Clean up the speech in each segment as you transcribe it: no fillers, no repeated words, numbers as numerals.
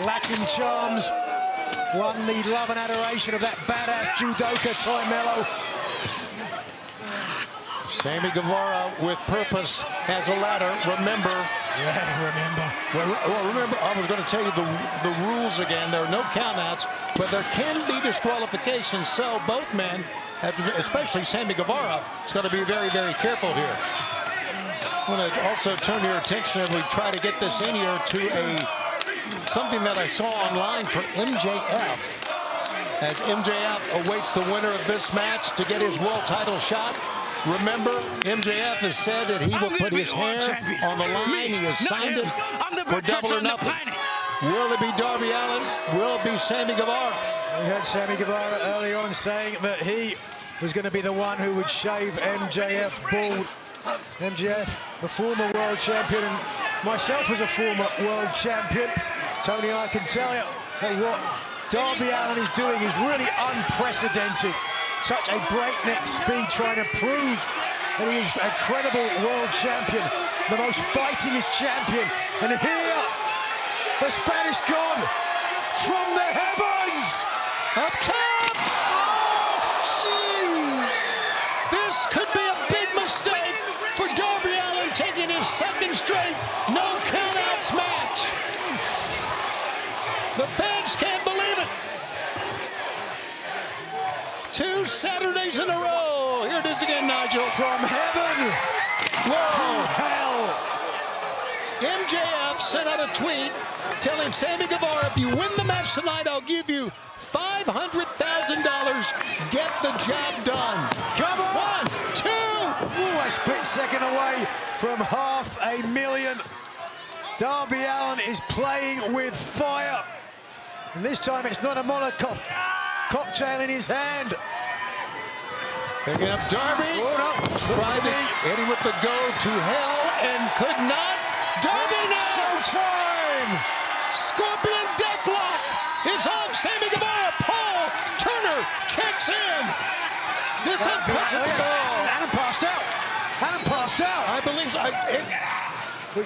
Latin charms won the love and adoration of that badass judoka Ty Mello. Sammy Guevara with purpose has a ladder. Remember. Yeah, remember. Well, remember, I was going to tell you the rules again. There are no countouts, but there can be disqualifications. So both men, especially Sammy Guevara, is going to be very, very careful here. I want to also turn your attention as we try to get this in here to something that I saw online for MJF. As MJF awaits the winner of this match to get his world title shot. Remember, MJF has said that he will put his hair on the line. He has signed it for Double or Nothing. Will it be Darby Allin? Will it be Sammy Guevara? We heard Sammy Guevara early on saying that he was going to be the one who would shave MJF bald. MJF, the former world champion, and myself as a former world champion. Tony, I can tell you that what Darby Allin is doing is really unprecedented. Such a breakneck speed, trying to prove that he is a credible world champion, the most fightingest champion. And here, the Spanish God from the heavens, up top. Oh, gee. This could be a big mistake for Darby Allin, taking his second straight no countouts match. The fans can't believe it. 2 Saturdays in a row. Here it is again, Nigel. From heaven to hell. MJF sent out a tweet telling Sammy Guevara, if you win the match tonight, I'll give you $500,000. Get the job done. Come on. 1, 2. Ooh, a split second away from $500,000. Darby Allin is playing with fire. And this time it's not a Molotov cocktail in his hand. Picking up Darby. Oh, no. Tried to hit him with the go to hell and could not. Darby now. Showtime. Scorpion Deathlock is on Sammy Guevara. Paul Turner checks in. This unprecedented. Adam passed out. Adam passed out. I believe so. The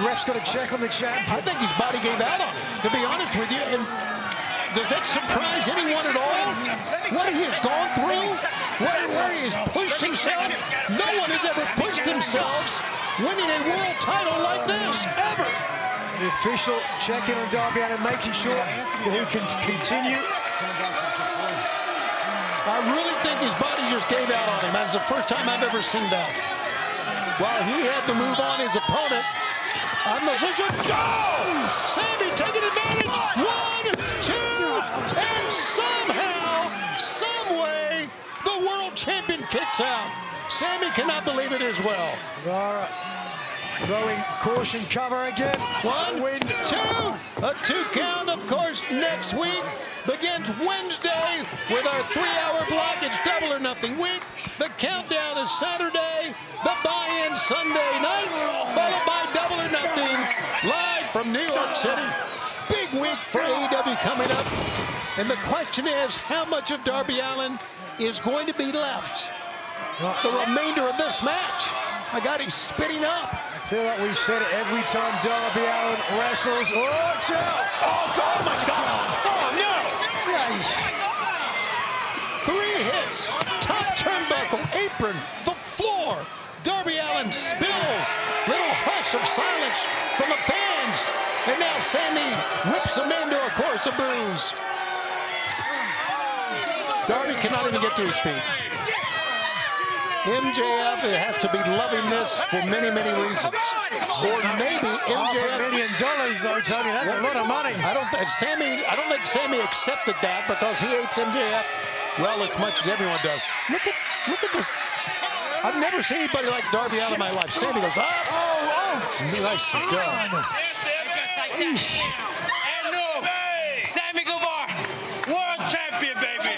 ref's got to check on the champ. I think his body gave out on him, to be honest with you. And does that surprise anyone at all? What he has gone through, where he has pushed himself. No one has ever pushed themselves winning a world title like this, ever. The official checking on Darby Allin, making sure that he can continue. I really think his body just gave out on him. That's the first time I've ever seen that. While he had to move on his opponent, I'm the surgeon. Oh! Sammy taking advantage. 1, 2, and somehow, some way, the world champion kicks out. Sammy cannot believe it as well. Guevara throwing caution cover again. 1, 2, a 2 count, of course, next week begins Wednesday with our 3-hour block. It's Double or Nothing week. The countdown is Saturday, the buy-in Sunday night, followed by Double or Nothing live from New York City. Big week for AEW coming up. And the question is, how much of Darby Allin is going to be left? The remainder of this match. My God, he's spitting up. I feel like we've said it every time Darby Allin wrestles. Watch out! Oh my God! Oh no! 3 hits, top turnbuckle, apron, the floor. Darby Allin spills. Little hush of silence from the fans. And now Sammy whips him into a chorus of boos. Darby cannot even get to his feet. MJF has to be loving this for many, many reasons. Or maybe MJF... $500 million though, Tony. That's a lot of money. I don't think Sammy accepted that because he hates MJF well as much as everyone does. Look at this. I've never seen anybody like Darby Allin in my life. Sammy goes up. Nice done. Sammy Guevara, world champion, baby.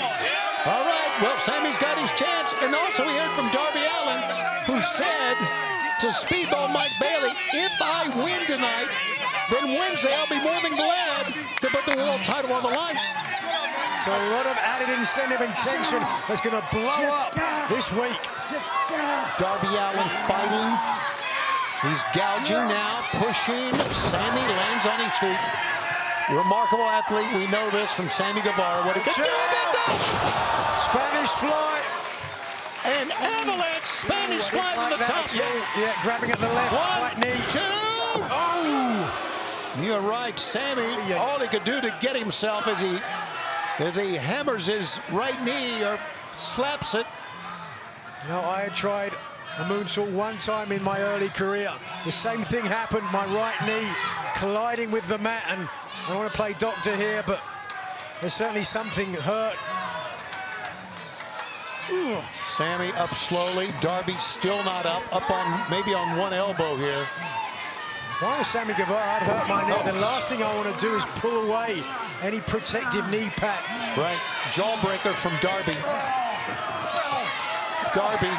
All right, well, Sammy's got his chance. And also we heard from Darby Allin, who said to Speedball Mike Bailey, if I win tonight, then Wednesday I'll be more than glad to put the world title on the line. So a lot of added incentive and tension that's going to blow up this week. Darby Allin fighting. He's gouging now, pushing. Sammy lands on his feet. Remarkable athlete. We know this from Sammy Guevara. What he can do about that. Spanish fly. And avalanche Spanish fly from the top. Yeah, grabbing at the left. Right knee. 2. Oh! You're right, Sammy. All he could do to get himself as he hammers his right knee or slaps it. You know, I had tried a moonsault one time in my early career. The same thing happened. My right knee colliding with the mat, and I don't want to play doctor here, but there's certainly something hurt. Sammy up slowly. Darby still not up. Up on maybe on one elbow here. If I was Sammy Guevara, I'd hurt my knee. The last thing I want to do is pull away any protective knee pad. Right. Jawbreaker from Darby. Darby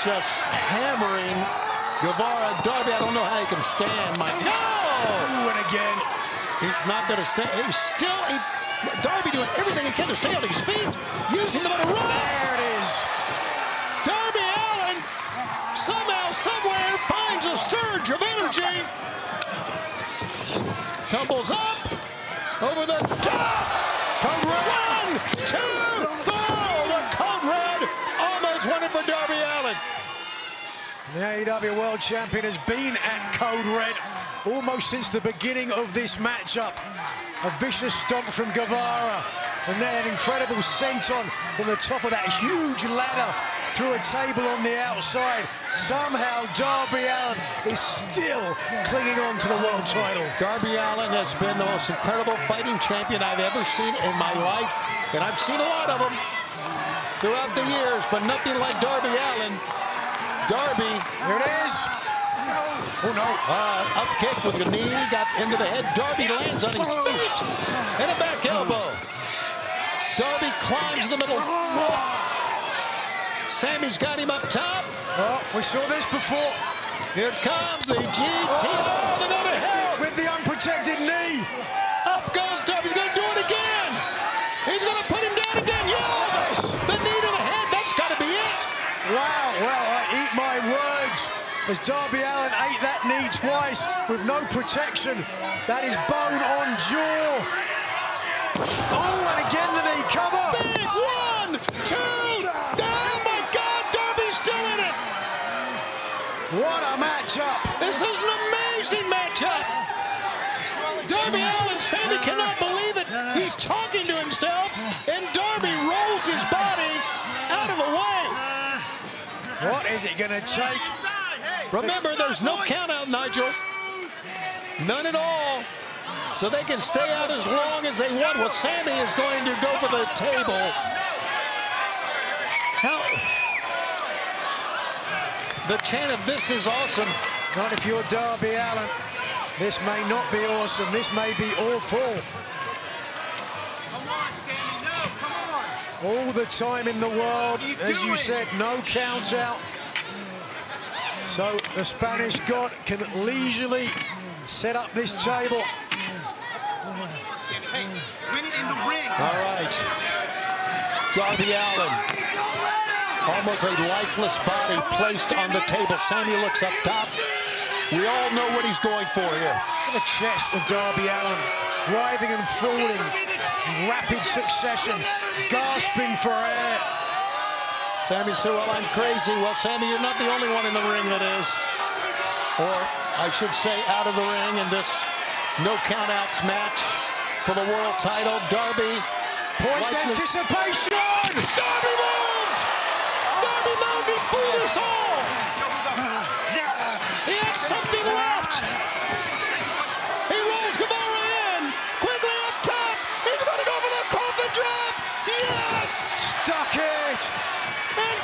just hammering Guevara. Darby, I don't know how he can stand. No! Ooh, and again. He's not going to stay. He's Darby doing everything he can to stay on his feet, using them on a run. There it is. Darby Allin somehow, somewhere finds a surge of energy. Tumbles up over the top. Code red. 1, 2, 3. The code red almost won it for Darby Allin. The AEW World Champion has been at Code Red almost since the beginning of this matchup. A vicious stomp from Guevara, and then an incredible senton from the top of that huge ladder through a table on the outside. Somehow Darby Allin is still clinging on to the world title. Darby Allin has been the most incredible fighting champion I've ever seen in my life, and I've seen a lot of them throughout the years, but nothing like Darby Allin. Darby. Here it is. Oh, no. Up kick with the knee, got into the head. Darby lands on his feet. And a back elbow. Darby climbs the middle. Sammy's got him up top. Oh, we saw this before. Here comes the GTO. They're going to hell. With the unprotected knee. Up goes Darby. He's going to do it again. He's going to put him down again. Yes. The knee to the head. That's got to be it. Wow. Well, I eat my words. As Darby Allin ate that knee twice with no protection. That is bone on jaw. Oh, and again the knee cover. Big 1, 2. Oh my God, Darby's still in it. What a matchup. This is an amazing matchup. Darby Allin, Sammy cannot believe it. He's talking to himself, and Darby rolls his body out of the way. What is it going to take? Remember, there's no count out, Nigel. None at all. So they can stay out as long as they want. Well, Sammy is going to go for the table. How? The chant of "This is awesome." Not if you're Darby Allin. This may not be awesome. This may be awful. Come on, Sammy. No, come on. All the time in the world. As you said, no count out. So the Spanish God can leisurely set up this table. Hey, win it in the ring. All right. Darby Allin. Almost a lifeless body placed on the table. Sammy looks up top. We all know what he's going for here. The chest of Darby Allin, writhing and falling in rapid succession, gasping for air. Sammy said, well, I'm crazy. Well, Sammy, you're not the only one in the ring that is. Or I should say out of the ring in this no countouts match for the world title. Darby. Poised anticipation! Darby moved! Darby moved! He fooled us all! He had something left! He rolls Guevara in! Quickly up top! He's going to go for the coffin drop! Yes! Stuck it! And